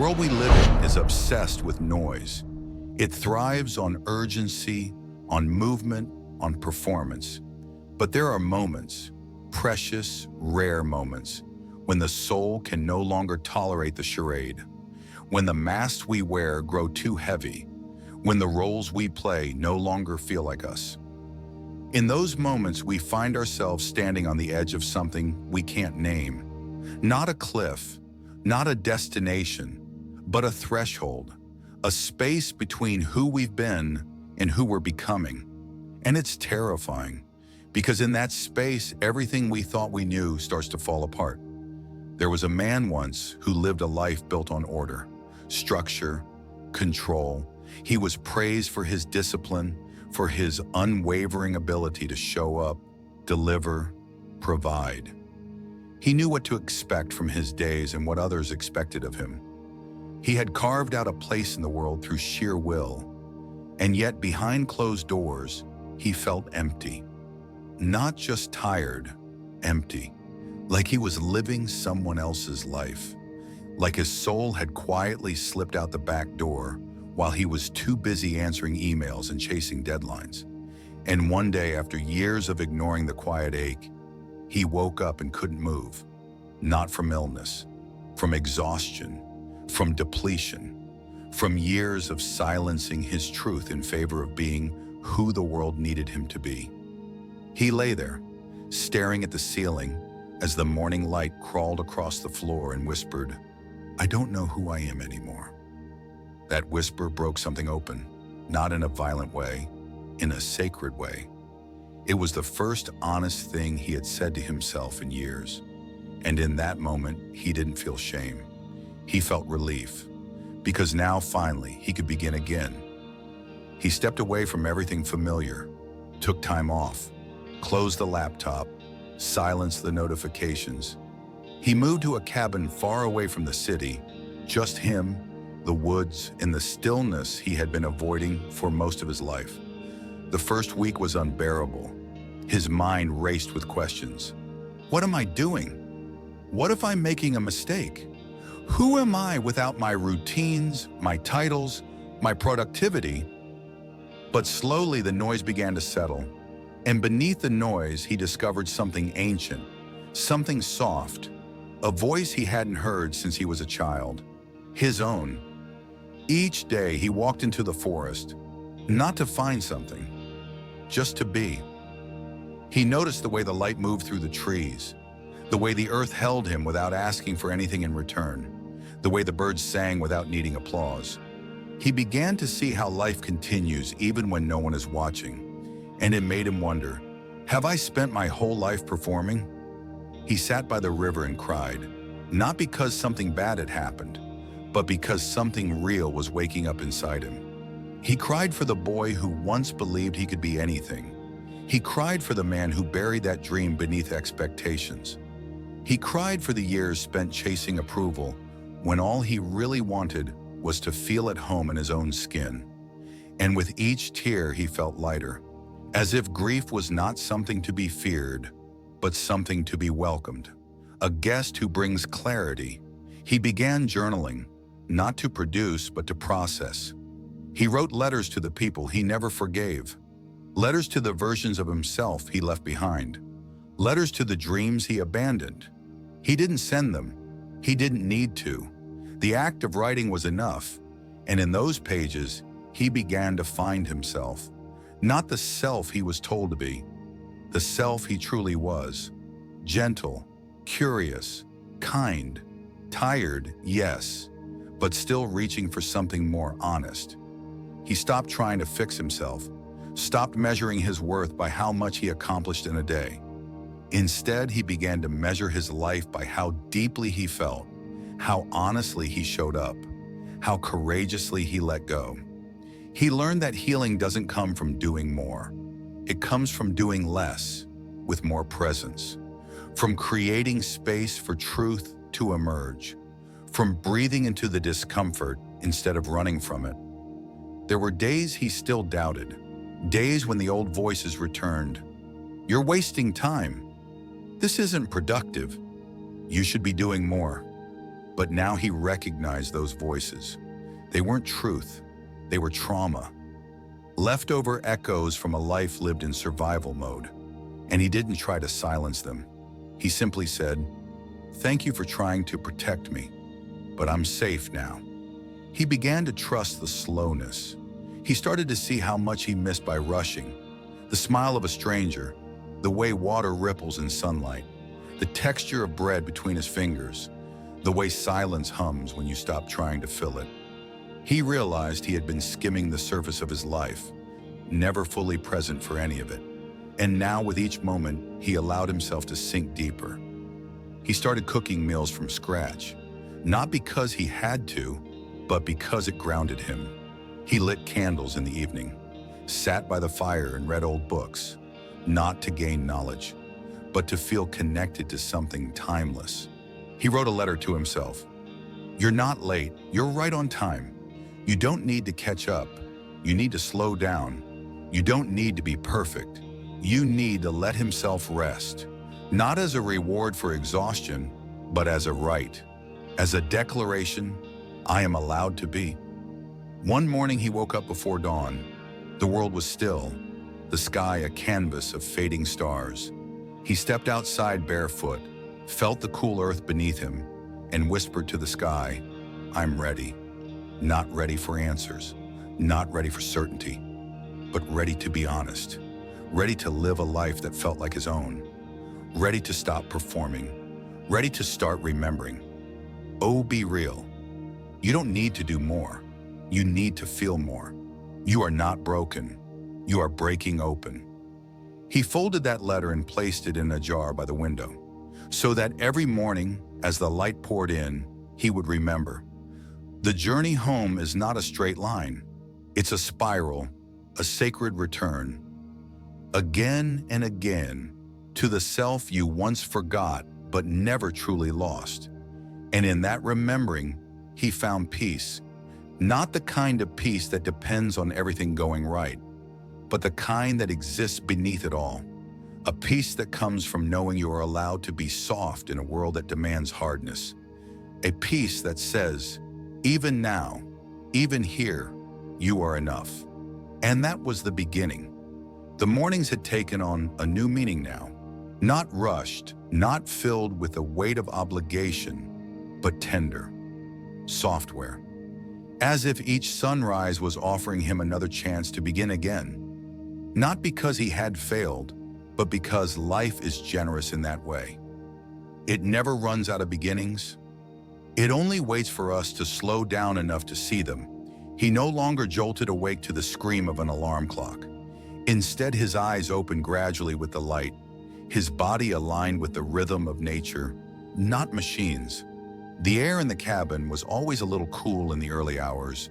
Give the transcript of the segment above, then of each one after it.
world we live in is obsessed with noise. It thrives on urgency, on movement, on performance. But there are moments, precious, rare moments, when the soul can no longer tolerate the charade, when the masks we wear grow too heavy, when the roles we play no longer feel like us. In those moments, we find ourselves standing on the edge of something we can't name. Not a cliff, not a destination, but a threshold, a space between who we've been and who we're becoming. And it's terrifying, because in that space, everything we thought we knew starts to fall apart. There was a man once who lived a life built on order, structure, control. He was praised for his discipline, for his unwavering ability to show up, deliver, provide. He knew what to expect from his days and what others expected of him. He had carved out a place in the world through sheer will, and yet behind closed doors, he felt empty. Not just tired, empty, like he was living someone else's life, like his soul had quietly slipped out the back door while he was too busy answering emails and chasing deadlines. And one day, after years of ignoring the quiet ache, he woke up and couldn't move. Not from illness, from exhaustion, from depletion, from years of silencing his truth in favor of being who the world needed him to be. He lay there, staring at the ceiling as the morning light crawled across the floor and whispered, "I don't know who I am anymore." That whisper broke something open, not in a violent way, in a sacred way. It was the first honest thing he had said to himself in years. And in that moment, he didn't feel shame. He felt relief, because now finally he could begin again. He stepped away from everything familiar, took time off, closed the laptop, silenced the notifications. He moved to a cabin far away from the city, just him, the woods, and the stillness he had been avoiding for most of his life. The first week was unbearable. His mind raced with questions. What am I doing? What if I'm making a mistake? Who am I without my routines, my titles, my productivity? But slowly the noise began to settle, and beneath the noise he discovered something ancient, something soft, a voice he hadn't heard since he was a child, his own. Each day he walked into the forest, not to find something, just to be. He noticed the way the light moved through the trees, the way the earth held him without asking for anything in return, the way the birds sang without needing applause. He began to see how life continues even when no one is watching, and it made him wonder, have I spent my whole life performing? He sat by the river and cried, not because something bad had happened, but because something real was waking up inside him. He cried for the boy who once believed he could be anything. He cried for the man who buried that dream beneath expectations. He cried for the years spent chasing approval when all he really wanted was to feel at home in his own skin. And with each tear he felt lighter, as if grief was not something to be feared, but something to be welcomed, a guest who brings clarity. He began journaling, not to produce, but to process. He wrote letters to the people he never forgave, letters to the versions of himself he left behind, letters to the dreams he abandoned. He didn't send them. He didn't need to. The act of writing was enough, and in those pages, he began to find himself, not the self he was told to be, the self he truly was, gentle, curious, kind, tired, yes, but still reaching for something more honest. He stopped trying to fix himself, stopped measuring his worth by how much he accomplished in a day. Instead, he began to measure his life by how deeply he felt, how honestly he showed up, how courageously he let go. He learned that healing doesn't come from doing more. It comes from doing less, with more presence, from creating space for truth to emerge, from breathing into the discomfort instead of running from it. There were days he still doubted, days when the old voices returned. You're wasting time. This isn't productive. You should be doing more. But now he recognized those voices. They weren't truth, they were trauma. Leftover echoes from a life lived in survival mode. And he didn't try to silence them. He simply said, "Thank you for trying to protect me, but I'm safe now." He began to trust the slowness. He started to see how much he missed by rushing. The smile of a stranger, the way water ripples in sunlight, the texture of bread between his fingers, the way silence hums when you stop trying to fill it. He realized he had been skimming the surface of his life, never fully present for any of it. And now with each moment, he allowed himself to sink deeper. He started cooking meals from scratch, not because he had to, but because it grounded him. He lit candles in the evening, sat by the fire and read old books, not to gain knowledge, but to feel connected to something timeless. He wrote a letter to himself. "You're not late, you're right on time. You don't need to catch up, you need to slow down. You don't need to be perfect. You need to let himself rest, not as a reward for exhaustion, but as a right, as a declaration, I am allowed to be." One morning he woke up before dawn. The world was still, the sky a canvas of fading stars. He stepped outside barefoot, felt the cool earth beneath him, and whispered to the sky, "I'm ready." Not ready for answers, not ready for certainty, but ready to be honest, ready to live a life that felt like his own, ready to stop performing, ready to start remembering. Oh, be real. You don't need to do more. You need to feel more. You are not broken. You are breaking open. He folded that letter and placed it in a jar by the window, so that every morning, as the light poured in, he would remember. The journey home is not a straight line. It's a spiral, a sacred return. Again and again, to the self you once forgot but never truly lost. And in that remembering, he found peace. Not the kind of peace that depends on everything going right, but the kind that exists beneath it all. A peace that comes from knowing you are allowed to be soft in a world that demands hardness. A peace that says, even now, even here, you are enough. And that was the beginning. The mornings had taken on a new meaning now. Not rushed, not filled with the weight of obligation, but tender. Software. As if each sunrise was offering him another chance to begin again. Not because he had failed, but because life is generous in that way. It never runs out of beginnings. It only waits for us to slow down enough to see them. He no longer jolted awake to the scream of an alarm clock. Instead, his eyes opened gradually with the light, his body aligned with the rhythm of nature, not machines. The air in the cabin was always a little cool in the early hours,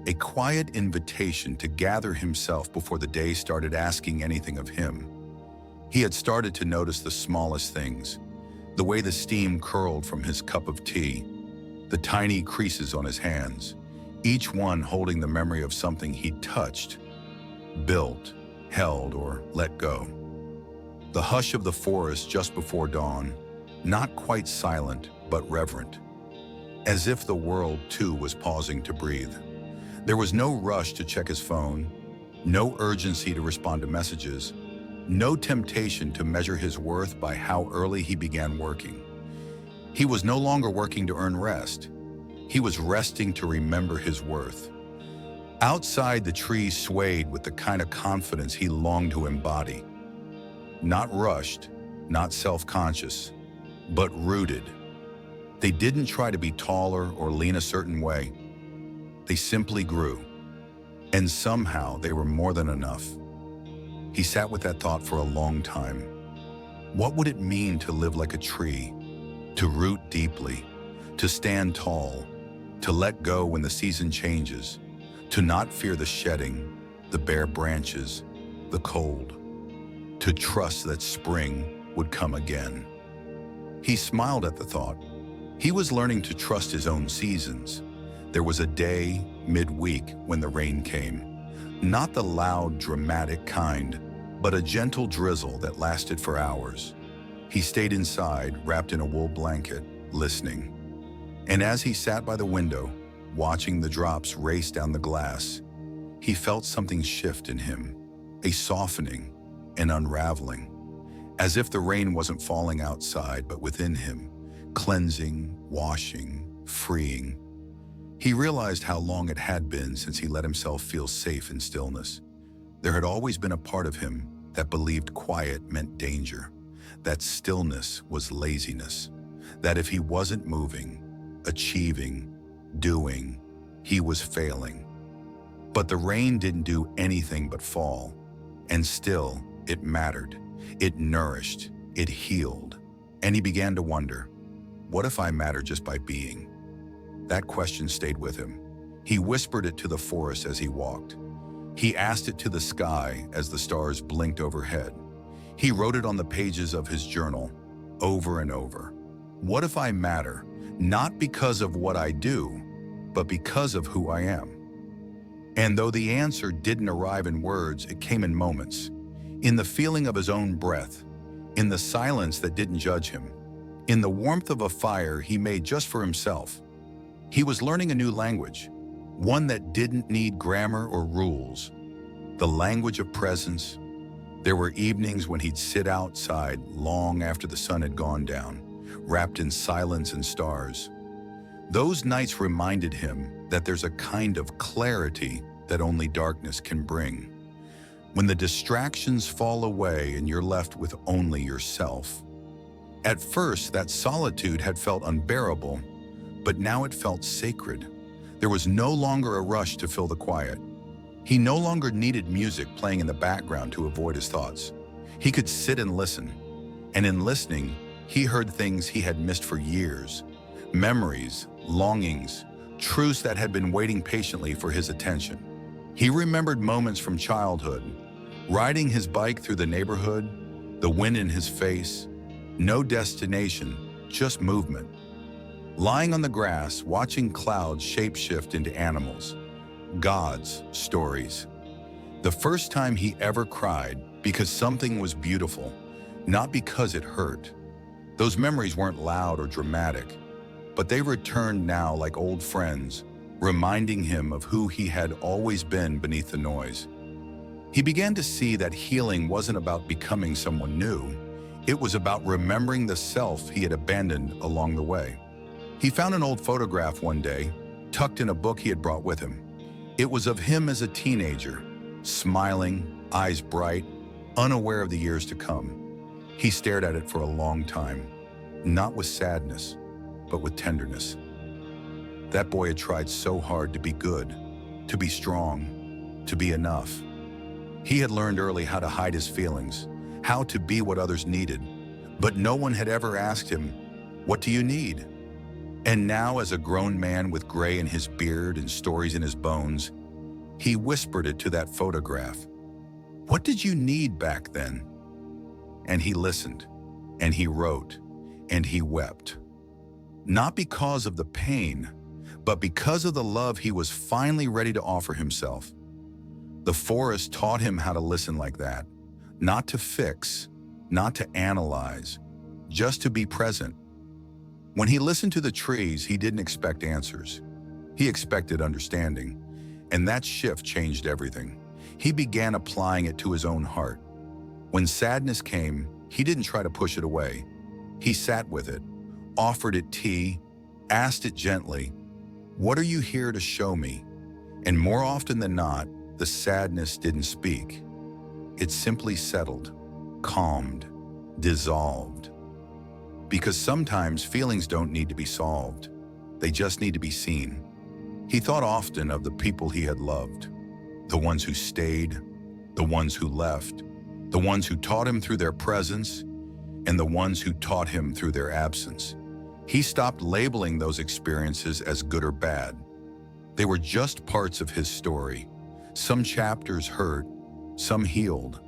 a quiet invitation to gather himself before the day started asking anything of him. He had started to notice the smallest things, the way the steam curled from his cup of tea, the tiny creases on his hands, each one holding the memory of something he'd touched, built, held, or let go. The hush of the forest just before dawn, not quite silent, but reverent, as if the world, too, was pausing to breathe. There was no rush to check his phone, no urgency to respond to messages, no temptation to measure his worth by how early he began working. He was no longer working to earn rest. He was resting to remember his worth. Outside, the trees swayed with the kind of confidence he longed to embody. Not rushed, not self-conscious, but rooted. They didn't try to be taller or lean a certain way. They simply grew. And somehow they were more than enough. He sat with that thought for a long time. What would it mean to live like a tree? To root deeply, to stand tall, to let go when the season changes, to not fear the shedding, the bare branches, the cold, to trust that spring would come again. He smiled at the thought. He was learning to trust his own seasons. There was a day, midweek, when the rain came. Not the loud, dramatic kind, but a gentle drizzle that lasted for hours. He stayed inside, wrapped in a wool blanket, listening. And as he sat by the window, watching the drops race down the glass, he felt something shift in him, a softening, an unraveling, as if the rain wasn't falling outside but within him, cleansing, washing, freeing. He realized how long it had been since he let himself feel safe in stillness. There had always been a part of him that believed quiet meant danger, that stillness was laziness, that if he wasn't moving, achieving, doing, he was failing. But the rain didn't do anything but fall, and still it mattered. It nourished, it healed, and he began to wonder, what if I matter just by being? That question stayed with him. He whispered it to the forest as he walked. He asked it to the sky as the stars blinked overhead. He wrote it on the pages of his journal, over and over. What if I matter, not because of what I do, but because of who I am? And though the answer didn't arrive in words, it came in moments, in the feeling of his own breath, in the silence that didn't judge him, in the warmth of a fire he made just for himself. He was learning a new language, one that didn't need grammar or rules, the language of presence. There were evenings when he'd sit outside long after the sun had gone down, wrapped in silence and stars. Those nights reminded him that there's a kind of clarity that only darkness can bring. When the distractions fall away and you're left with only yourself. At first, that solitude had felt unbearable, but now it felt sacred. There was no longer a rush to fill the quiet. He no longer needed music playing in the background to avoid his thoughts. He could sit and listen, and in listening, he heard things he had missed for years, memories, longings, truths that had been waiting patiently for his attention. He remembered moments from childhood, riding his bike through the neighborhood, the wind in his face, no destination, just movement. Lying on the grass, watching clouds shapeshift into animals, gods, stories. The first time he ever cried because something was beautiful, not because it hurt. Those memories weren't loud or dramatic, but they returned now like old friends, reminding him of who he had always been beneath the noise. He began to see that healing wasn't about becoming someone new. It was about remembering the self he had abandoned along the way. He found an old photograph one day, tucked in a book he had brought with him. It was of him as a teenager, smiling, eyes bright, unaware of the years to come. He stared at it for a long time, not with sadness, but with tenderness. That boy had tried so hard to be good, to be strong, to be enough. He had learned early how to hide his feelings, how to be what others needed, but no one had ever asked him, "What do you need?" And now, as a grown man with gray in his beard and stories in his bones, he whispered it to that photograph. "What did you need back then?" And he listened, and he wrote, and he wept. Not because of the pain, but because of the love he was finally ready to offer himself. The forest taught him how to listen like that, not to fix, not to analyze, just to be present. When he listened to the trees, he didn't expect answers. He expected understanding, and that shift changed everything. He began applying it to his own heart. When sadness came, he didn't try to push it away. He sat with it, offered it tea, asked it gently, "What are you here to show me?" And more often than not, the sadness didn't speak. It simply settled, calmed, dissolved. Because sometimes feelings don't need to be solved. They just need to be seen. He thought often of the people he had loved, the ones who stayed, the ones who left, the ones who taught him through their presence, and the ones who taught him through their absence. He stopped labeling those experiences as good or bad. They were just parts of his story. Some chapters hurt, some healed,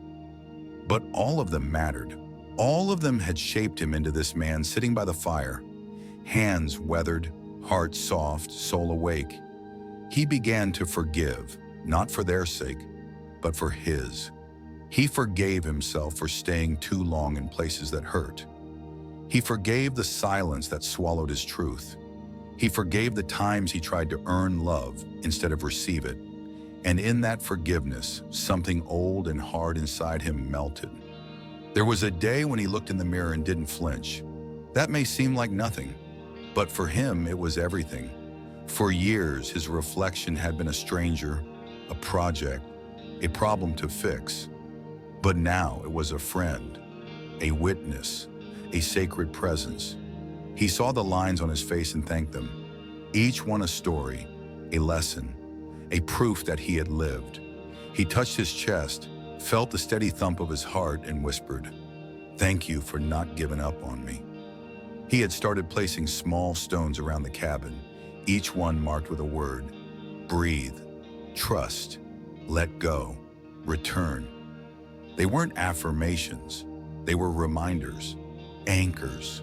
but all of them mattered. All of them had shaped him into this man sitting by the fire, hands weathered, heart soft, soul awake. He began to forgive, not for their sake, but for his. He forgave himself for staying too long in places that hurt. He forgave the silence that swallowed his truth. He forgave the times he tried to earn love instead of receive it. And in that forgiveness, something old and hard inside him melted. There was a day when he looked in the mirror and didn't flinch. That may seem like nothing, but for him, it was everything. For years, his reflection had been a stranger, a project, a problem to fix. But now it was a friend, a witness, a sacred presence. He saw the lines on his face and thanked them, each one a story, a lesson, a proof that he had lived. He touched his chest, felt the steady thump of his heart, and whispered, "Thank you for not giving up on me." He had started placing small stones around the cabin, each one marked with a word: breathe, trust, let go, return. They weren't affirmations, they were reminders, anchors.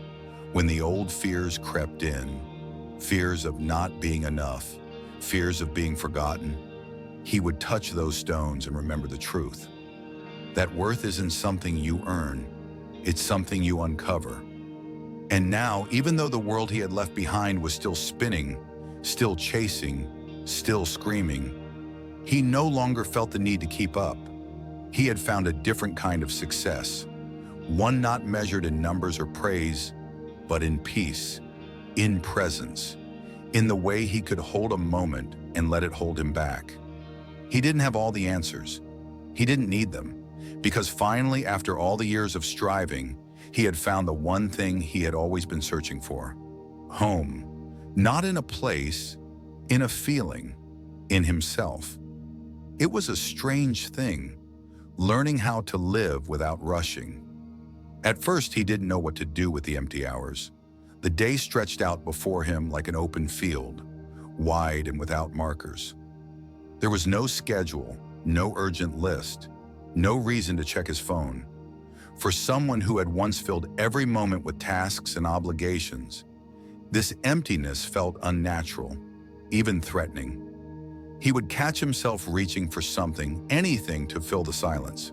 When the old fears crept in, fears of not being enough, fears of being forgotten, he would touch those stones and remember the truth. That worth isn't something you earn, it's something you uncover. And now, even though the world he had left behind was still spinning, still chasing, still screaming, he no longer felt the need to keep up. He had found a different kind of success, one not measured in numbers or praise, but in peace, in presence, in the way he could hold a moment and let it hold him back. He didn't have all the answers. He didn't need them, because finally, after all the years of striving, he had found the one thing he had always been searching for: home. Not in a place, in a feeling, in himself. It was a strange thing, learning how to live without rushing. At first, he didn't know what to do with the empty hours. The day stretched out before him like an open field, wide and without markers. There was no schedule, no urgent list, no reason to check his phone. For someone who had once filled every moment with tasks and obligations, this emptiness felt unnatural, even threatening. He would catch himself reaching for something, anything to fill the silence.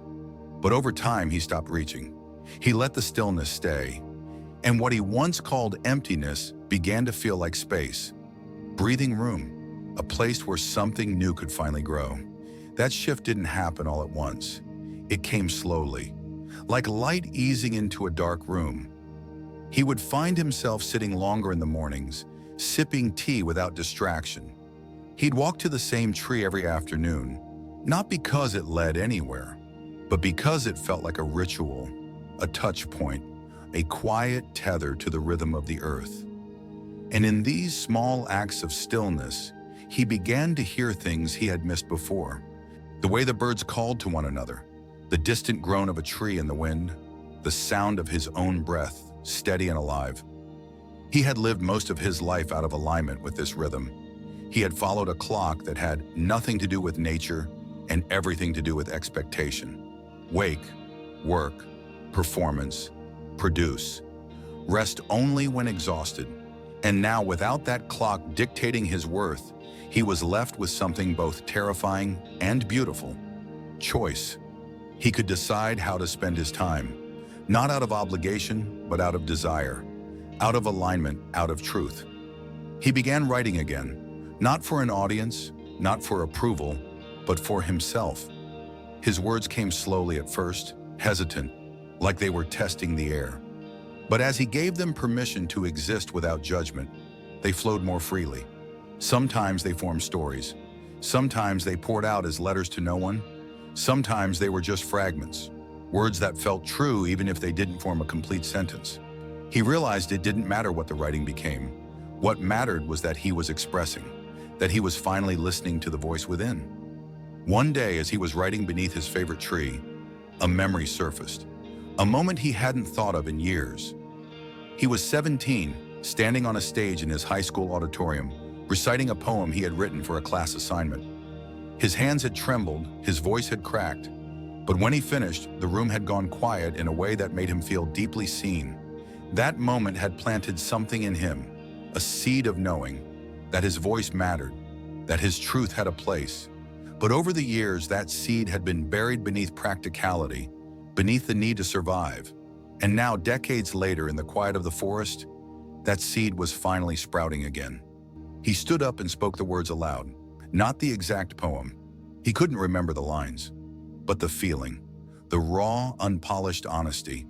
But over time, he stopped reaching. He let the stillness stay. And what he once called emptiness began to feel like space. Breathing room, a place where something new could finally grow. That shift didn't happen all at once. It came slowly, like light easing into a dark room. He would find himself sitting longer in the mornings, sipping tea without distraction. He'd walk to the same tree every afternoon, not because it led anywhere, but because it felt like a ritual, a touch point, a quiet tether to the rhythm of the earth. And in these small acts of stillness, he began to hear things he had missed before. The way the birds called to one another, the distant groan of a tree in the wind, the sound of his own breath, steady and alive. He had lived most of his life out of alignment with this rhythm. He had followed a clock that had nothing to do with nature and everything to do with expectation. Wake, work, performance, produce, rest only when exhausted. And now, without that clock dictating his worth, he was left with something both terrifying and beautiful: choice. He could decide how to spend his time, not out of obligation, but out of desire, out of alignment, out of truth. He began writing again, not for an audience, not for approval, but for himself. His words came slowly at first, hesitant, like they were testing the air. But as he gave them permission to exist without judgment, they flowed more freely. Sometimes they formed stories. Sometimes they poured out as letters to no one. Sometimes they were just fragments, words that felt true even if they didn't form a complete sentence. He realized it didn't matter what the writing became. What mattered was that he was expressing, that he was finally listening to the voice within. One day, as he was writing beneath his favorite tree, a memory surfaced, a moment he hadn't thought of in years. He was 17, standing on a stage in his high school auditorium, reciting a poem he had written for a class assignment. His hands had trembled, his voice had cracked, but when he finished, the room had gone quiet in a way that made him feel deeply seen. That moment had planted something in him, a seed of knowing that his voice mattered, that his truth had a place. But over the years, that seed had been buried beneath practicality, beneath the need to survive. And now, decades later, in the quiet of the forest, that seed was finally sprouting again. He stood up and spoke the words aloud, not the exact poem. He couldn't remember the lines, but the feeling, the raw, unpolished honesty.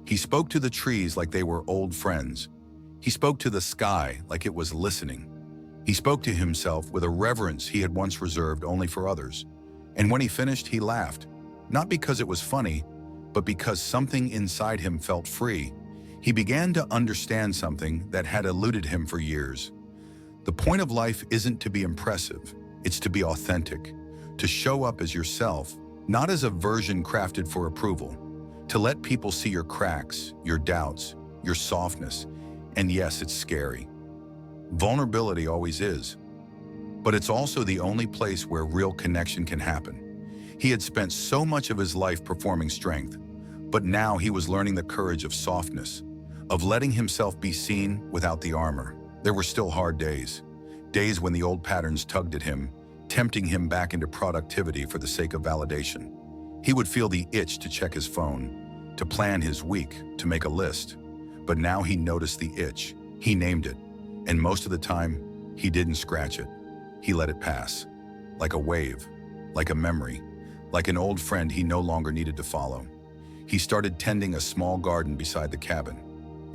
He spoke to the trees like they were old friends. He spoke to the sky like it was listening. He spoke to himself with a reverence he had once reserved only for others. And when he finished, he laughed, not because it was funny, but because something inside him felt free. He began to understand something that had eluded him for years. The point of life isn't to be impressive, it's to be authentic, to show up as yourself, not as a version crafted for approval, to let people see your cracks, your doubts, your softness, and yes, it's scary. Vulnerability always is, but it's also the only place where real connection can happen. He had spent so much of his life performing strength, but now he was learning the courage of softness, of letting himself be seen without the armor. There were still hard days, days when the old patterns tugged at him, tempting him back into productivity for the sake of validation. He would feel the itch to check his phone, to plan his week, to make a list. But now he noticed the itch. He named it. And most of the time, he didn't scratch it. He let it pass, like a wave, like a memory, like an old friend he no longer needed to follow. He started tending a small garden beside the cabin.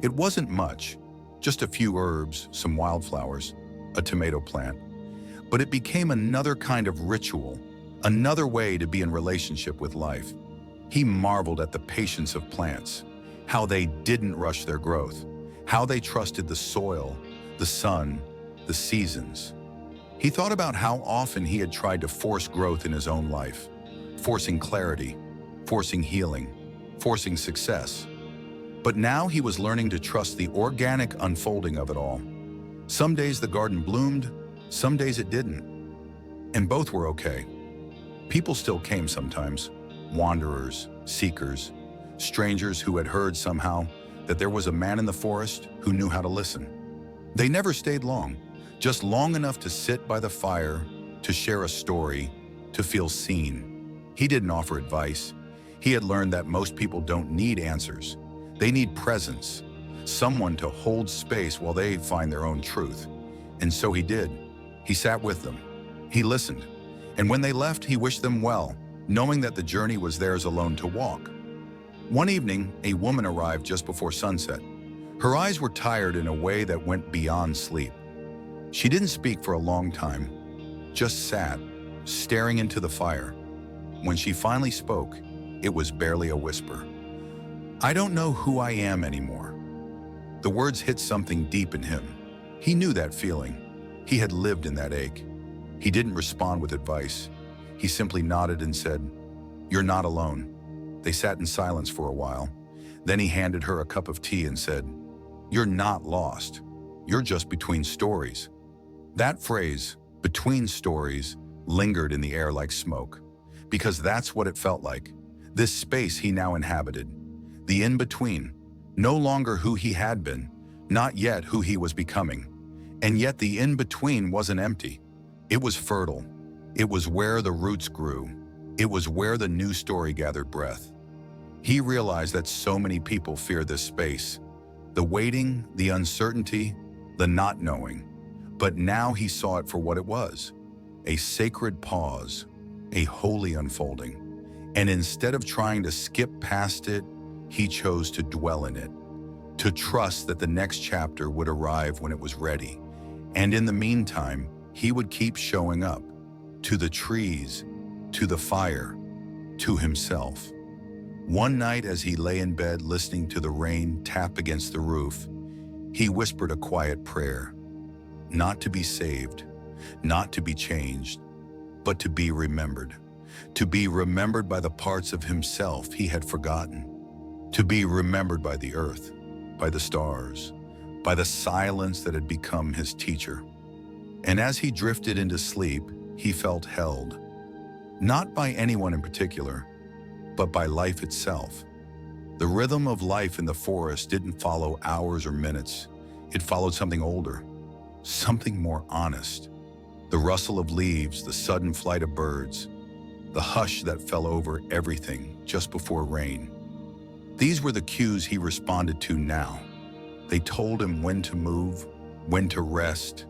It wasn't much, just a few herbs, some wildflowers, a tomato plant. But it became another kind of ritual, another way to be in relationship with life. He marveled at the patience of plants, how they didn't rush their growth, how they trusted the soil, the sun, the seasons. He thought about how often he had tried to force growth in his own life, forcing clarity, forcing healing, forcing success. But now he was learning to trust the organic unfolding of it all. Some days the garden bloomed, some days it didn't. And both were okay. People still came sometimes, wanderers, seekers, strangers who had heard somehow that there was a man in the forest who knew how to listen. They never stayed long, just long enough to sit by the fire, to share a story, to feel seen. He didn't offer advice. He had learned that most people don't need answers. They need presence, someone to hold space while they find their own truth. And so he did. He sat with them. He listened. And when they left, he wished them well, knowing that the journey was theirs alone to walk. One evening, a woman arrived just before sunset. Her eyes were tired in a way that went beyond sleep. She didn't speak for a long time, just sat, staring into the fire. When she finally spoke, it was barely a whisper. "I don't know who I am anymore." The words hit something deep in him. He knew that feeling. He had lived in that ache. He didn't respond with advice. He simply nodded and said, "You're not alone." They sat in silence for a while. Then he handed her a cup of tea and said, "You're not lost. You're just between stories." That phrase, "between stories," lingered in the air like smoke, because that's what it felt like. This space he now inhabited. The in-between, no longer who he had been, not yet who he was becoming. And yet the in-between wasn't empty. It was fertile. It was where the roots grew. It was where the new story gathered breath. He realized that so many people fear this space. The waiting, the uncertainty, the not knowing. But now he saw it for what it was. A sacred pause, a holy unfolding. And instead of trying to skip past it, he chose to dwell in it, to trust that the next chapter would arrive when it was ready. And in the meantime, he would keep showing up, to the trees, to the fire, to himself. One night as he lay in bed listening to the rain tap against the roof, he whispered a quiet prayer, not to be saved, not to be changed, but to be remembered. To be remembered by the parts of himself he had forgotten. To be remembered by the earth, by the stars, by the silence that had become his teacher. And as he drifted into sleep, he felt held, not by anyone in particular, but by life itself. The rhythm of life in the forest didn't follow hours or minutes. It followed something older, something more honest. The rustle of leaves, the sudden flight of birds, the hush that fell over everything just before rain. These were the cues he responded to now. They told him when to move, when to rest,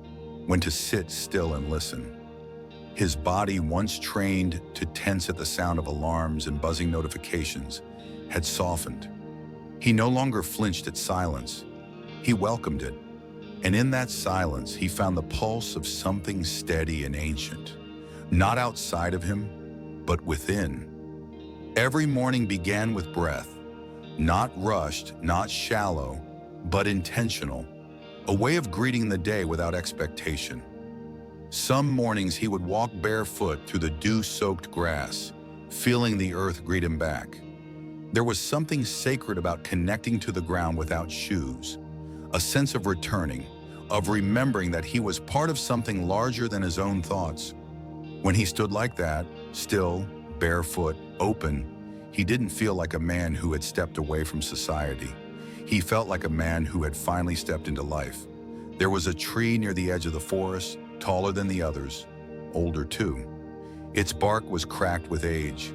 when to sit still and listen. His body, once trained to tense at the sound of alarms and buzzing notifications, had softened. He no longer flinched at silence. He welcomed it. And in that silence, he found the pulse of something steady and ancient, not outside of him, but within. Every morning began with breath, not rushed, not shallow, but intentional, a way of greeting the day without expectation. Some mornings he would walk barefoot through the dew-soaked grass, feeling the earth greet him back. There was something sacred about connecting to the ground without shoes, a sense of returning, of remembering that he was part of something larger than his own thoughts. When he stood like that, still, barefoot, open, he didn't feel like a man who had stepped away from society. He felt like a man who had finally stepped into life. There was a tree near the edge of the forest, taller than the others, older too. Its bark was cracked with age,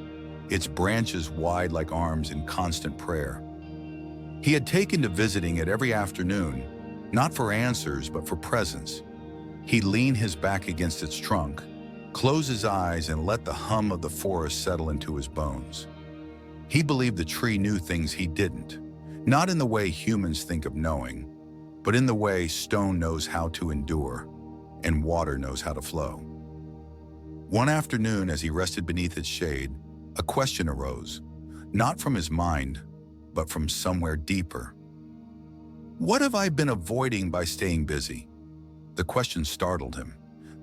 its branches wide like arms in constant prayer. He had taken to visiting it every afternoon, not for answers, but for presence. He'd lean his back against its trunk, close his eyes, and let the hum of the forest settle into his bones. He believed the tree knew things he didn't, not in the way humans think of knowing, but in the way stone knows how to endure and water knows how to flow. One afternoon, as he rested beneath its shade, a question arose, not from his mind, but from somewhere deeper. What have I been avoiding by staying busy? The question startled him,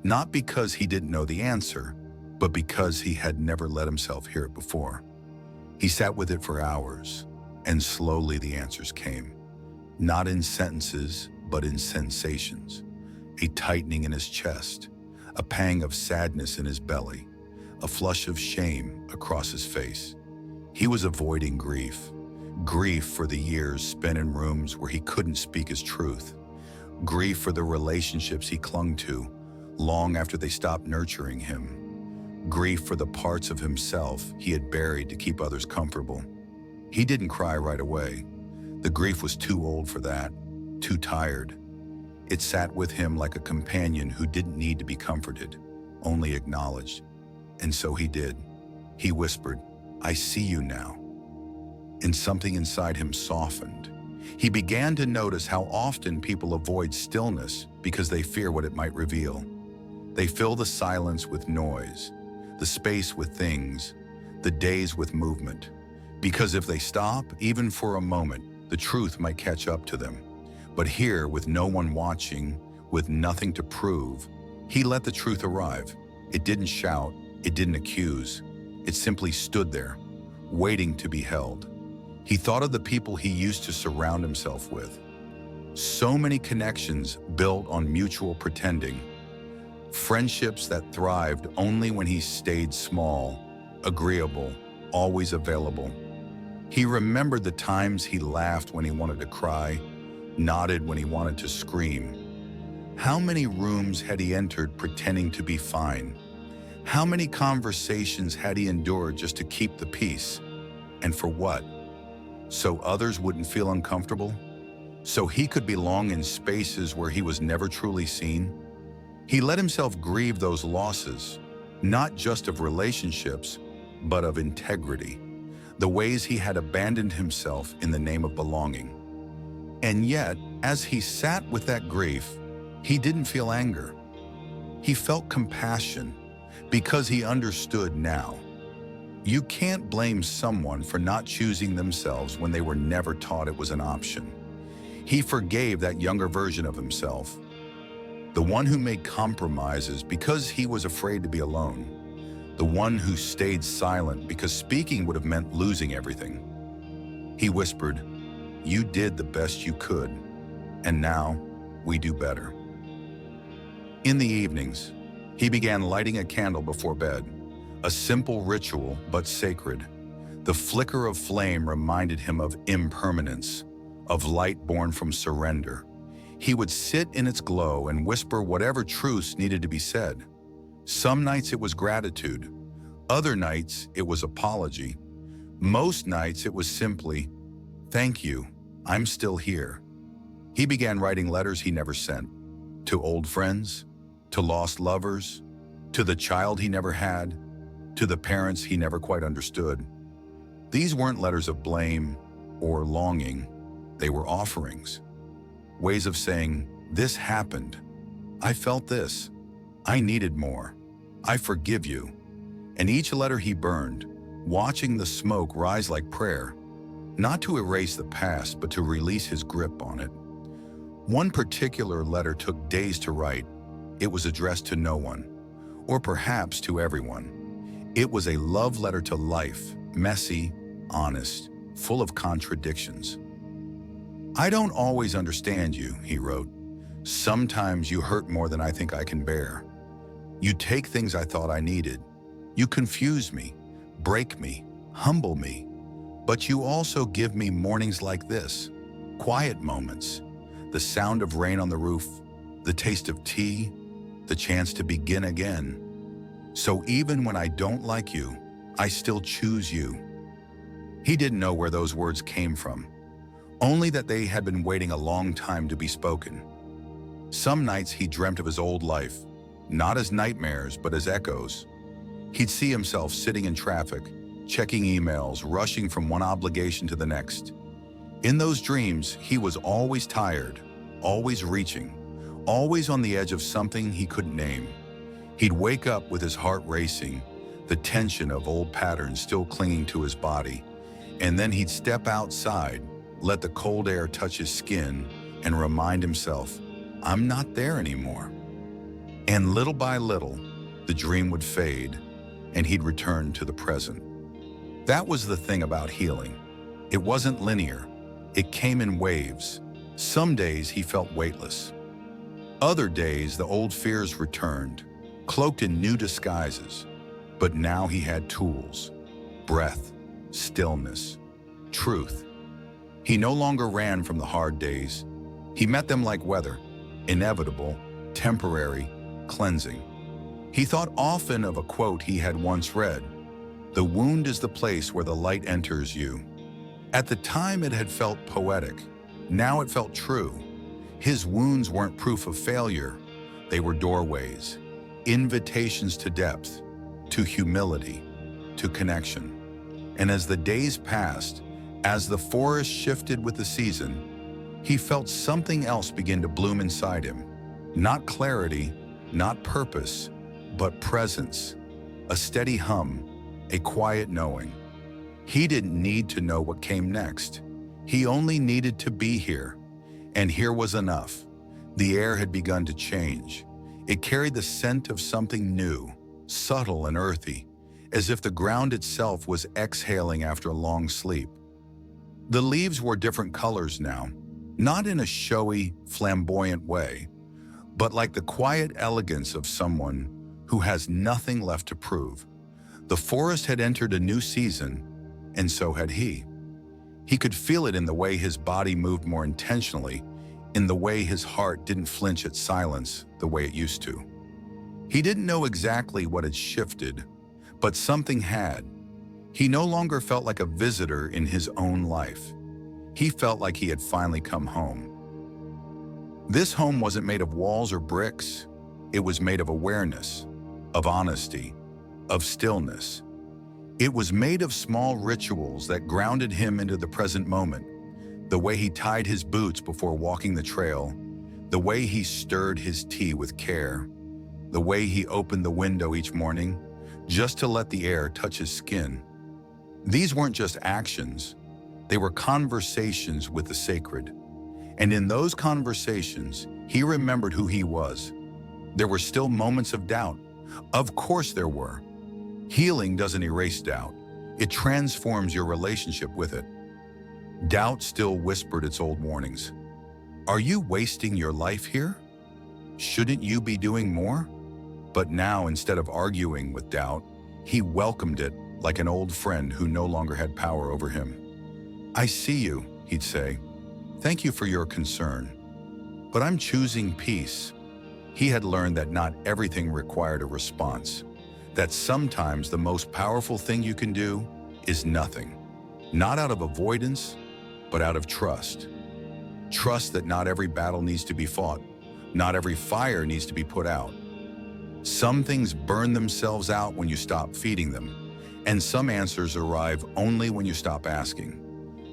not because he didn't know the answer, but because he had never let himself hear it before. He sat with it for hours, and slowly the answers came, not in sentences, but in sensations. A tightening in his chest, a pang of sadness in his belly, a flush of shame across his face. He was avoiding grief. Grief for the years spent in rooms where he couldn't speak his truth. Grief for the relationships he clung to long after they stopped nurturing him. Grief for the parts of himself he had buried to keep others comfortable. He didn't cry right away. The grief was too old for that, too tired. It sat with him like a companion who didn't need to be comforted, only acknowledged. And so he did. He whispered, "I see you now." And something inside him softened. He began to notice how often people avoid stillness because they fear what it might reveal. They fill the silence with noise, the space with things, the days with movement. Because if they stop, even for a moment, the truth might catch up to them. But here, with no one watching, with nothing to prove, he let the truth arrive. It didn't shout, it didn't accuse. It simply stood there, waiting to be held. He thought of the people he used to surround himself with. So many connections built on mutual pretending. Friendships that thrived only when he stayed small, agreeable, always available. He remembered the times he laughed when he wanted to cry, nodded when he wanted to scream. How many rooms had he entered pretending to be fine? How many conversations had he endured just to keep the peace? And for what? So others wouldn't feel uncomfortable? So he could belong in spaces where he was never truly seen? He let himself grieve those losses, not just of relationships, but of integrity, the ways he had abandoned himself in the name of belonging. And yet, as he sat with that grief, he didn't feel anger. He felt compassion because he understood now. You can't blame someone for not choosing themselves when they were never taught it was an option. He forgave that younger version of himself, the one who made compromises because he was afraid to be alone, the one who stayed silent because speaking would have meant losing everything. He whispered, "You did the best you could, and now we do better." In the evenings, he began lighting a candle before bed, a simple ritual but sacred. The flicker of flame reminded him of impermanence, of light born from surrender. He would sit in its glow and whisper whatever truths needed to be said. Some nights it was gratitude, other nights it was apology. Most nights it was simply, "Thank you, I'm still here." He began writing letters he never sent, to old friends, to lost lovers, to the child he never had, to the parents he never quite understood. These weren't letters of blame or longing. They were offerings, ways of saying, "This happened. I felt this. I needed more. I forgive you." And each letter he burned, watching the smoke rise like prayer, not to erase the past, but to release his grip on it. One particular letter took days to write. It was addressed to no one, or perhaps to everyone. It was a love letter to life, messy, honest, full of contradictions. "I don't always understand you," he wrote. "Sometimes you hurt more than I think I can bear. You take things I thought I needed. You confuse me, break me, humble me. But you also give me mornings like this, quiet moments, the sound of rain on the roof, the taste of tea, the chance to begin again. So even when I don't like you, I still choose you." He didn't know where those words came from, only that they had been waiting a long time to be spoken. Some nights he dreamt of his old life, not as nightmares, but as echoes. He'd see himself sitting in traffic, checking emails, rushing from one obligation to the next. In those dreams, he was always tired, always reaching, always on the edge of something he couldn't name. He'd wake up with his heart racing, the tension of old patterns still clinging to his body, and then he'd step outside, let the cold air touch his skin, and remind himself, "I'm not there anymore." And little by little, the dream would fade, and he'd return to the present. That was the thing about healing. It wasn't linear. It came in waves. Some days he felt weightless. Other days the old fears returned, cloaked in new disguises. But now he had tools: breath, stillness, truth. He no longer ran from the hard days. He met them like weather, inevitable, temporary, cleansing. He thought often of a quote he had once read: "The wound is the place where the light enters you." At the time it had felt poetic. Now it felt true. His wounds weren't proof of failure. They were doorways, invitations to depth, to humility, to connection. And as the days passed, as the forest shifted with the season, he felt something else begin to bloom inside him. Not clarity, not purpose, but presence, a steady hum, a quiet knowing. He didn't need to know what came next. He only needed to be here. And here was enough. The air had begun to change. It carried the scent of something new, subtle and earthy, as if the ground itself was exhaling after a long sleep. The leaves were different colors now, not in a showy, flamboyant way, but like the quiet elegance of someone who has nothing left to prove. The forest had entered a new season, and so had he. He could feel it in the way his body moved more intentionally, in the way his heart didn't flinch at silence the way it used to. He didn't know exactly what had shifted, but something had. He no longer felt like a visitor in his own life. He felt like he had finally come home. This home wasn't made of walls or bricks. It was made of awareness, of honesty, of stillness. It was made of small rituals that grounded him into the present moment. The way he tied his boots before walking the trail, the way he stirred his tea with care, the way he opened the window each morning just to let the air touch his skin. These weren't just actions, they were conversations with the sacred. And in those conversations, he remembered who he was. There were still moments of doubt. Of course there were. Healing doesn't erase doubt. It transforms your relationship with it. Doubt still whispered its old warnings. Are you wasting your life here? Shouldn't you be doing more? But now, instead of arguing with doubt, he welcomed it like an old friend who no longer had power over him. I see you, he'd say. Thank you for your concern. But I'm choosing peace. He had learned that not everything required a response. That sometimes the most powerful thing you can do is nothing. Not out of avoidance, but out of trust. Trust that not every battle needs to be fought. Not every fire needs to be put out. Some things burn themselves out when you stop feeding them, and some answers arrive only when you stop asking.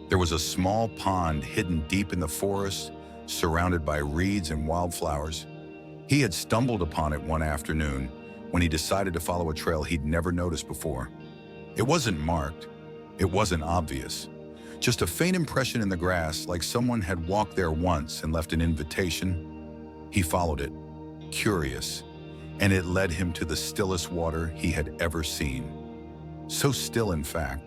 There was a small pond hidden deep in the forest, surrounded by reeds and wildflowers. He had stumbled upon it one afternoon when he decided to follow a trail he'd never noticed before. It wasn't marked. It wasn't obvious. Just a faint impression in the grass, like someone had walked there once and left an invitation. He followed it, curious, and it led him to the stillest water he had ever seen. So still, in fact,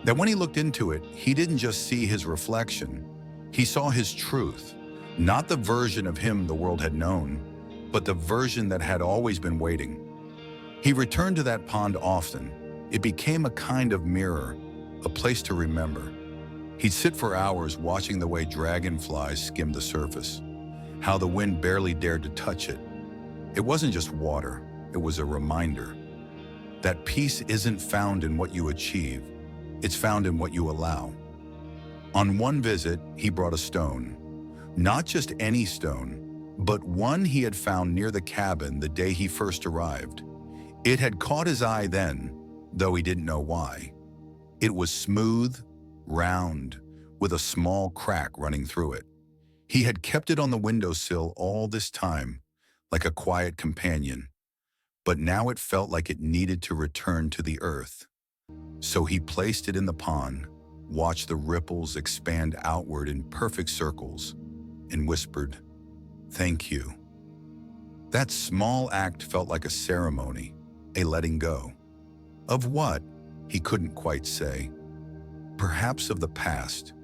that when he looked into it, he didn't just see his reflection. He saw his truth, not the version of him the world had known, but the version that had always been waiting. He returned to that pond often. It became a kind of mirror, a place to remember. He'd sit for hours watching the way dragonflies skimmed the surface, how the wind barely dared to touch it. It wasn't just water, it was a reminder that peace isn't found in what you achieve, it's found in what you allow. On one visit, he brought a stone. Not just any stone, but one he had found near the cabin the day he first arrived. It had caught his eye then, though he didn't know why. It was smooth, round, with a small crack running through it. He had kept it on the windowsill all this time, like a quiet companion, but now it felt like it needed to return to the earth. So he placed it in the pond, watched the ripples expand outward in perfect circles, and whispered, "Thank you." That small act felt like a ceremony, a letting go. Of what? He couldn't quite say. Perhaps of the past,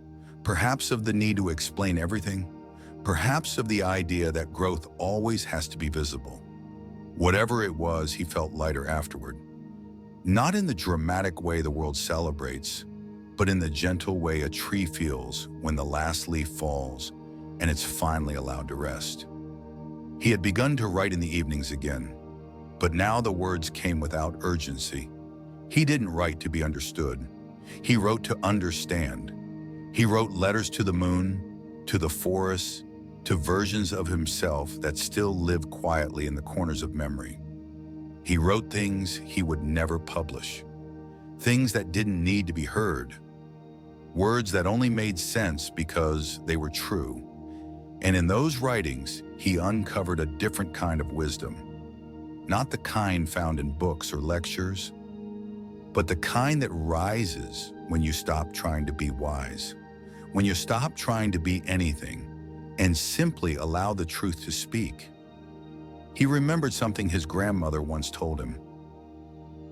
perhaps of the need to explain everything, perhaps of the idea that growth always has to be visible. Whatever it was, he felt lighter afterward. Not in the dramatic way the world celebrates, but in the gentle way a tree feels when the last leaf falls and it's finally allowed to rest. He had begun to write in the evenings again, but now the words came without urgency. He didn't write to be understood. He wrote to understand. He wrote letters to the moon, to the forest, to versions of himself that still live quietly in the corners of memory. He wrote things he would never publish, things that didn't need to be heard, words that only made sense because they were true. And in those writings, he uncovered a different kind of wisdom, not the kind found in books or lectures, but the kind that rises when you stop trying to be wise, when you stop trying to be anything and simply allow the truth to speak. He remembered something his grandmother once told him.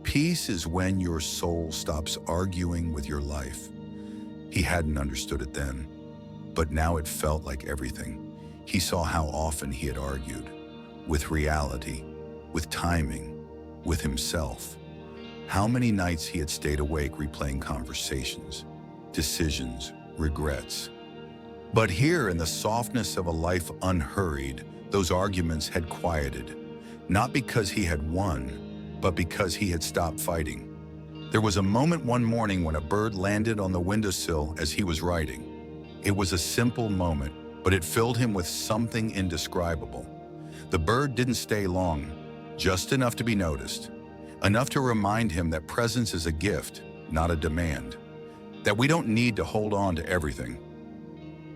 Peace is when your soul stops arguing with your life. He hadn't understood it then, but now it felt like everything. He saw how often he had argued, with reality, with timing, with himself. How many nights he had stayed awake replaying conversations, decisions, regrets. But here, in the softness of a life unhurried, those arguments had quieted, not because he had won, but because he had stopped fighting. There was a moment one morning when a bird landed on the windowsill as he was writing. It was a simple moment, but it filled him with something indescribable. The bird didn't stay long, just enough to be noticed, enough to remind him that presence is a gift, not a demand, that we don't need to hold on to everything.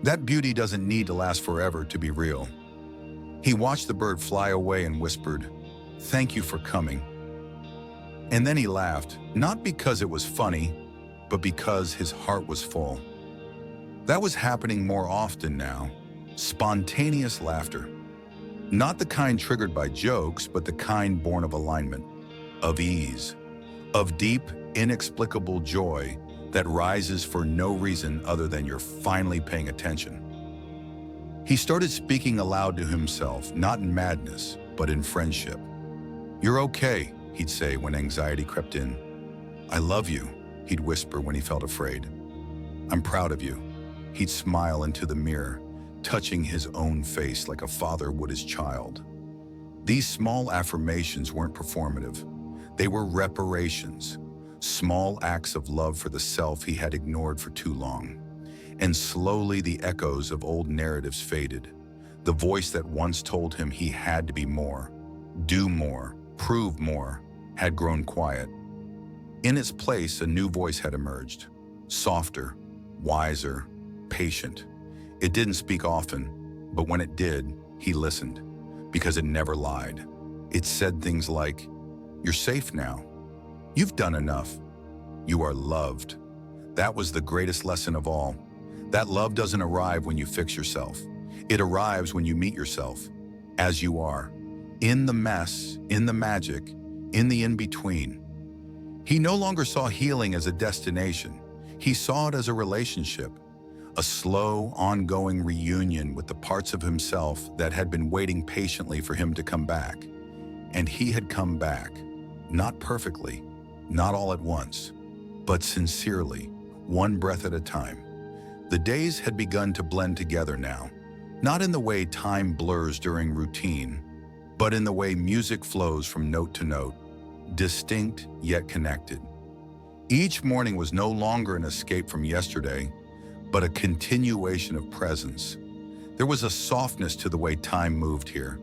That beauty doesn't need to last forever to be real. He watched the bird fly away and whispered, "Thank you for coming." And then he laughed, not because it was funny, but because his heart was full. That was happening more often now, spontaneous laughter. Not the kind triggered by jokes, but the kind born of alignment, of ease, of deep, inexplicable joy that rises for no reason other than you're finally paying attention. He started speaking aloud to himself, not in madness, but in friendship. "You're okay," he'd say when anxiety crept in. "I love you," he'd whisper when he felt afraid. "I'm proud of you." He'd smile into the mirror, touching his own face like a father would his child. These small affirmations weren't performative. They were reparations, small acts of love for the self he had ignored for too long. And slowly the echoes of old narratives faded. The voice that once told him he had to be more, do more, prove more, had grown quiet. In its place, a new voice had emerged, softer, wiser, patient. It didn't speak often, but when it did, he listened, because it never lied. It said things like, "You're safe now. You've done enough. You are loved." That was the greatest lesson of all. That love doesn't arrive when you fix yourself. It arrives when you meet yourself, as you are, in the mess, in the magic, in the in-between. He no longer saw healing as a destination. He saw it as a relationship, a slow, ongoing reunion with the parts of himself that had been waiting patiently for him to come back. And he had come back, not perfectly, not all at once, but sincerely, one breath at a time. The days had begun to blend together now, not in the way time blurs during routine, but in the way music flows from note to note, distinct yet connected. Each morning was no longer an escape from yesterday, but a continuation of presence. There was a softness to the way time moved here,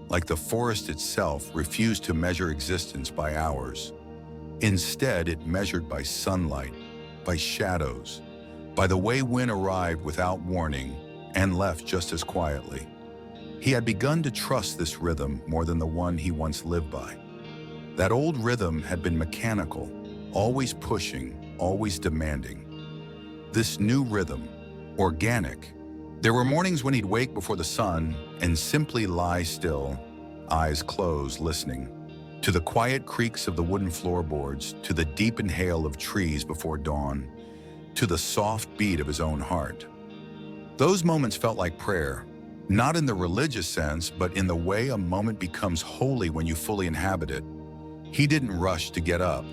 like the forest itself refused to measure existence by hours. Instead, it measured by sunlight, by shadows, by the way wind arrived without warning and left just as quietly. He had begun to trust this rhythm more than the one he once lived by. That old rhythm had been mechanical, always pushing, always demanding. This new rhythm, organic. There were mornings when he'd wake before the sun and simply lie still, eyes closed, listening, to the quiet creaks of the wooden floorboards, to the deep inhale of trees before dawn, to the soft beat of his own heart. Those moments felt like prayer, not in the religious sense, but in the way a moment becomes holy when you fully inhabit it. He didn't rush to get up.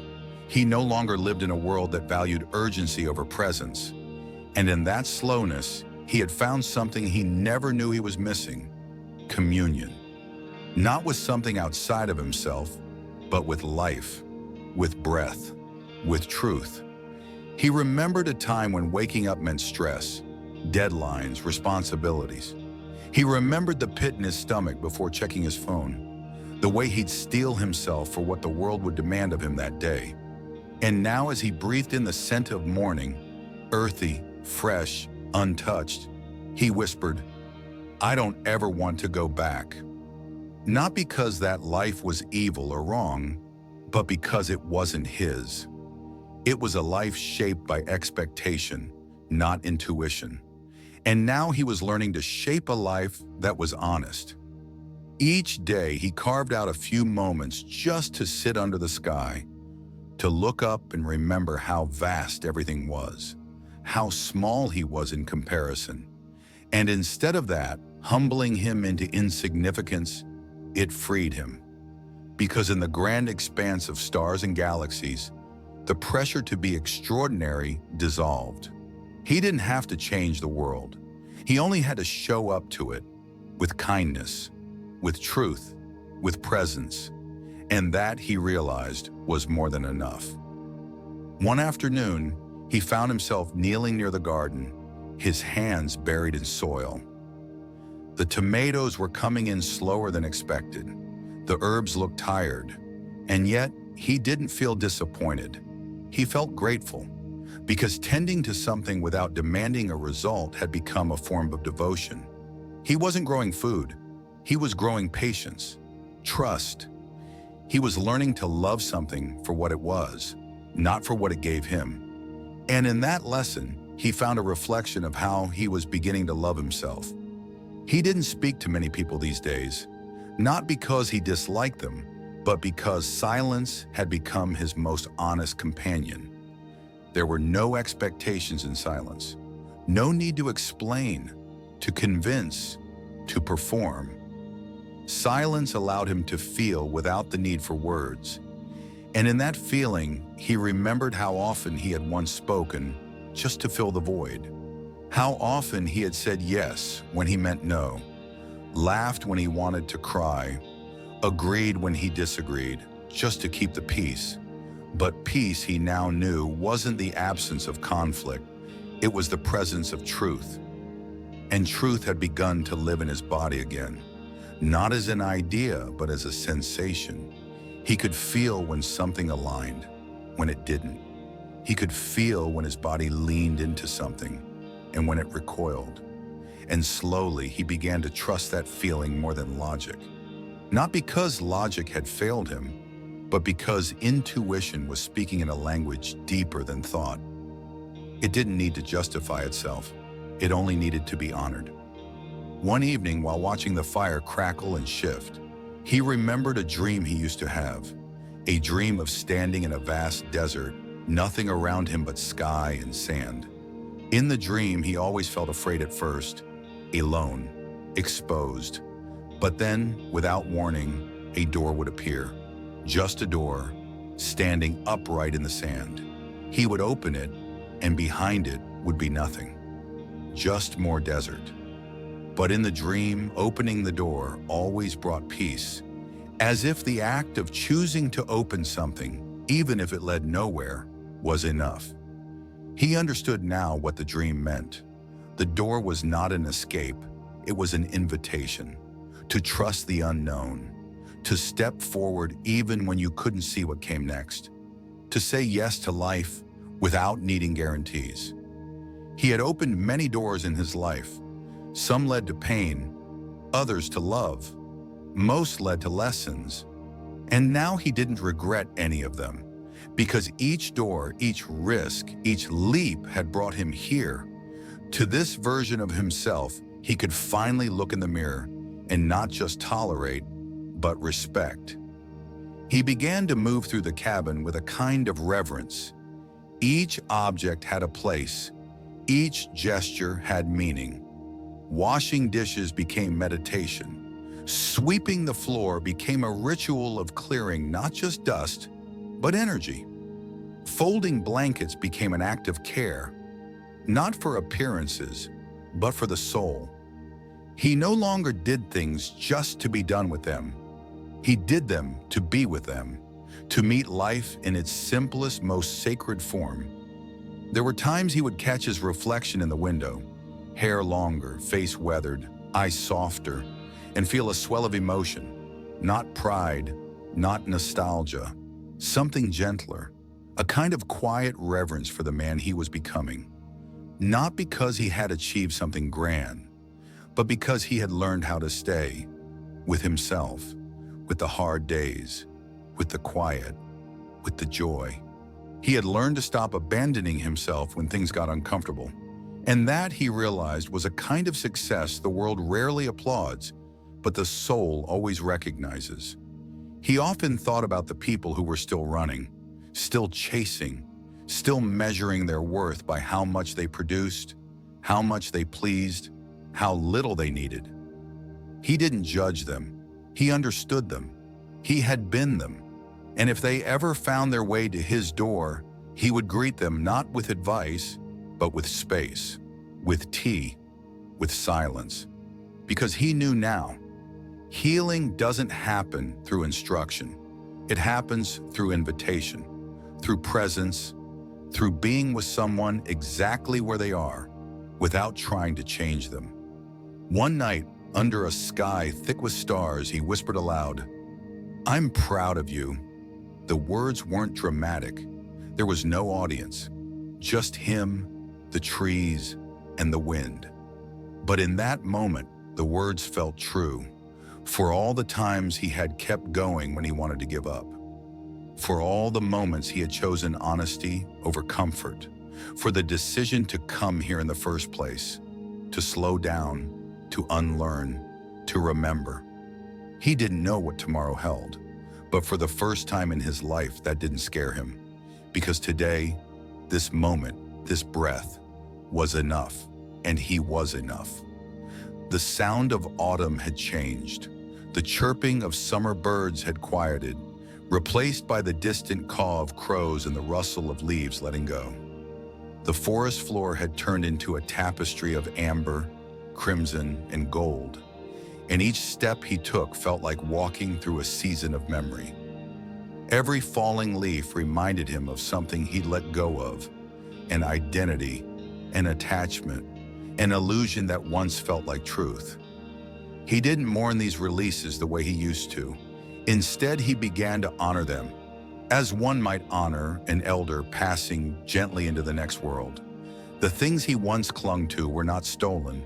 He no longer lived in a world that valued urgency over presence. And in that slowness, he had found something he never knew he was missing: communion. Not with something outside of himself, but with life, with breath, with truth. He remembered a time when waking up meant stress, deadlines, responsibilities. He remembered the pit in his stomach before checking his phone, the way he'd steel himself for what the world would demand of him that day. And now, as he breathed in the scent of morning, earthy, fresh, untouched, he whispered, "I don't ever want to go back." Not because that life was evil or wrong, but because it wasn't his. It was a life shaped by expectation, not intuition. And now he was learning to shape a life that was honest. Each day he carved out a few moments just to sit under the sky, to look up and remember how vast everything was, how small he was in comparison. And instead of that, humbling him into insignificance, it freed him. Because in the grand expanse of stars and galaxies, the pressure to be extraordinary dissolved. He didn't have to change the world. He only had to show up to it with kindness, with truth, with presence. And that, he realized, was more than enough. One afternoon, he found himself kneeling near the garden, his hands buried in soil. The tomatoes were coming in slower than expected. The herbs looked tired, and yet he didn't feel disappointed. He felt grateful, because tending to something without demanding a result had become a form of devotion. He wasn't growing food. He was growing patience, trust. He was learning to love something for what it was, not for what it gave him. And in that lesson, he found a reflection of how he was beginning to love himself. He didn't speak to many people these days, not because he disliked them, but because silence had become his most honest companion. There were no expectations in silence, no need to explain, to convince, to perform. Silence allowed him to feel without the need for words. And in that feeling, he remembered how often he had once spoken just to fill the void. How often he had said yes when he meant no, laughed when he wanted to cry, agreed when he disagreed, just to keep the peace. But peace, he now knew, wasn't the absence of conflict. It was the presence of truth. And truth had begun to live in his body again, not as an idea, but as a sensation. He could feel when something aligned, when it didn't. He could feel when his body leaned into something and when it recoiled. And slowly he began to trust that feeling more than logic. Not because logic had failed him, but because intuition was speaking in a language deeper than thought. It didn't need to justify itself. It only needed to be honored. One evening, while watching the fire crackle and shift, he remembered a dream he used to have, a dream of standing in a vast desert, nothing around him but sky and sand. In the dream, he always felt afraid at first, alone, exposed. But then, without warning, a door would appear. Just a door, standing upright in the sand. He would open it, and behind it would be nothing. Just more desert. But in the dream, opening the door always brought peace, as if the act of choosing to open something, even if it led nowhere, was enough. He understood now what the dream meant. The door was not an escape, it was an invitation to trust the unknown, to step forward even when you couldn't see what came next, to say yes to life without needing guarantees. He had opened many doors in his life. Some led to pain, others to love, most led to lessons. And now he didn't regret any of them, because each door, each risk, each leap had brought him here. To this version of himself, he could finally look in the mirror and not just tolerate, but respect. He began to move through the cabin with a kind of reverence. Each object had a place. Each gesture had meaning. Washing dishes became meditation. Sweeping the floor became a ritual of clearing not just dust, but energy. Folding blankets became an act of care, not for appearances, but for the soul. He no longer did things just to be done with them. He did them to be with them, to meet life in its simplest, most sacred form. There were times he would catch his reflection in the window, hair longer, face weathered, eyes softer, and feel a swell of emotion, not pride, not nostalgia, something gentler, a kind of quiet reverence for the man he was becoming. Not because he had achieved something grand, but because he had learned how to stay with himself, with the hard days, with the quiet, with the joy. He had learned to stop abandoning himself when things got uncomfortable. And that, he realized, was a kind of success the world rarely applauds, but the soul always recognizes. He often thought about the people who were still running, still chasing, still measuring their worth by how much they produced, how much they pleased, how little they needed. He didn't judge them. He understood them. He had been them. And if they ever found their way to his door, he would greet them not with advice, but with space, with tea, with silence. Because he knew now, healing doesn't happen through instruction. It happens through invitation, through presence, through being with someone exactly where they are, without trying to change them. One night, under a sky thick with stars, he whispered aloud, "I'm proud of you." The words weren't dramatic. There was no audience, just him, the trees, and the wind. But in that moment, the words felt true. For all the times he had kept going when he wanted to give up. For all the moments he had chosen honesty over comfort. For the decision to come here in the first place. To slow down, to unlearn, to remember. He didn't know what tomorrow held. But for the first time in his life, that didn't scare him. Because today, this moment, this breath, was enough, and he was enough. The sound of autumn had changed. The chirping of summer birds had quieted, replaced by the distant caw of crows and the rustle of leaves letting go. The forest floor had turned into a tapestry of amber, crimson, and gold, and each step he took felt like walking through a season of memory. Every falling leaf reminded him of something he'd let go of, an identity, an attachment, an illusion that once felt like truth. He didn't mourn these releases the way he used to. Instead, he began to honor them, as one might honor an elder passing gently into the next world. The things he once clung to were not stolen.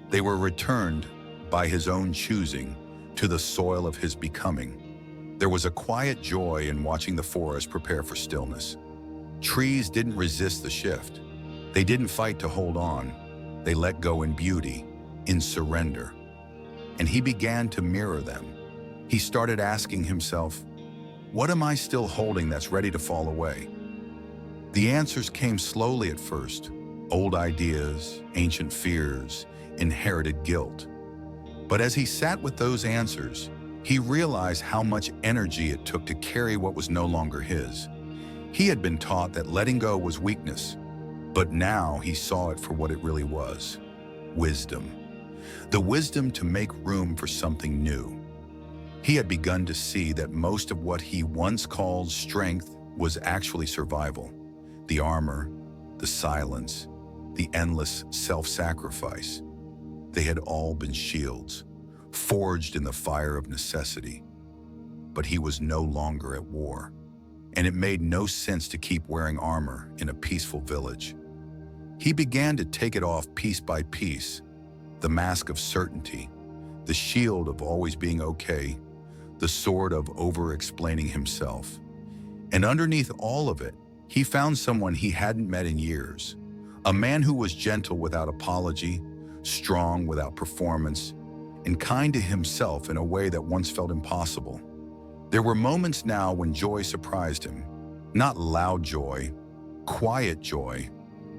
They were returned by his own choosing to the soil of his becoming. There was a quiet joy in watching the forest prepare for stillness. Trees didn't resist the shift. They didn't fight to hold on. They let go in beauty, in surrender. And he began to mirror them. He started asking himself, what am I still holding that's ready to fall away? The answers came slowly at first. Old ideas, ancient fears, inherited guilt. But as he sat with those answers, he realized how much energy it took to carry what was no longer his. He had been taught that letting go was weakness, but now he saw it for what it really was: wisdom. The wisdom to make room for something new. He had begun to see that most of what he once called strength was actually survival. The armor, the silence, the endless self-sacrifice. They had all been shields, forged in the fire of necessity. But he was no longer at war, and it made no sense to keep wearing armor in a peaceful village. He began to take it off piece by piece, the mask of certainty, the shield of always being okay, the sword of over-explaining himself. And underneath all of it, he found someone he hadn't met in years, a man who was gentle without apology, strong without performance, and kind to himself in a way that once felt impossible. There were moments now when joy surprised him. Not loud joy, quiet joy,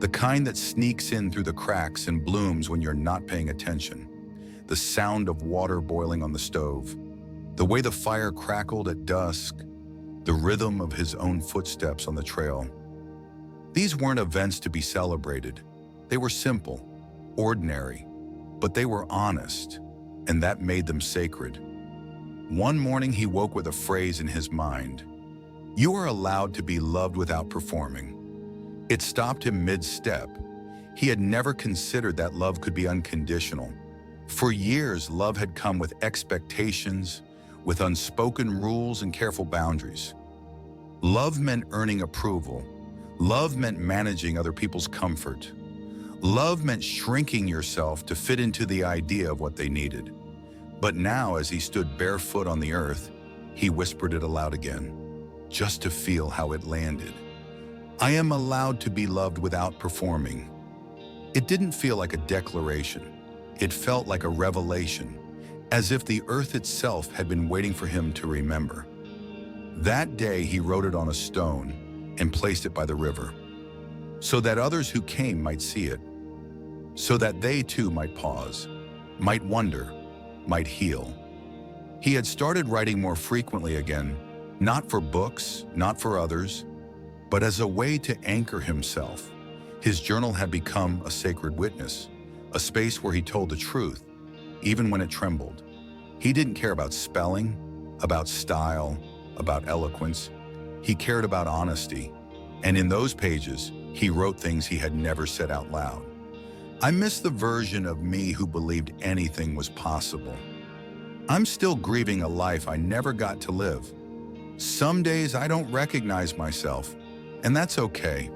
the kind that sneaks in through the cracks and blooms when you're not paying attention. The sound of water boiling on the stove, the way the fire crackled at dusk, the rhythm of his own footsteps on the trail. These weren't events to be celebrated. They were simple, ordinary, but they were honest, and that made them sacred. One morning he woke with a phrase in his mind: "You are allowed to be loved without performing." It stopped him mid-step. He had never considered that love could be unconditional. For years, love had come with expectations, with unspoken rules and careful boundaries. Love meant earning approval. Love meant managing other people's comfort. Love meant shrinking yourself to fit into the idea of what they needed. But now, as he stood barefoot on the earth, he whispered it aloud again, just to feel how it landed. I am allowed to be loved without performing. It didn't feel like a declaration. It felt like a revelation, as if the earth itself had been waiting for him to remember. That day he wrote it on a stone and placed it by the river, so that others who came might see it, so that they too might pause, might wonder, might heal. He had started writing more frequently again, not for books, not for others, but as a way to anchor himself. His journal had become a sacred witness, a space where he told the truth, even when it trembled. He didn't care about spelling, about style, about eloquence. He cared about honesty, and in those pages, he wrote things he had never said out loud. I miss the version of me who believed anything was possible. I'm still grieving a life I never got to live. Some days I don't recognize myself, and that's okay.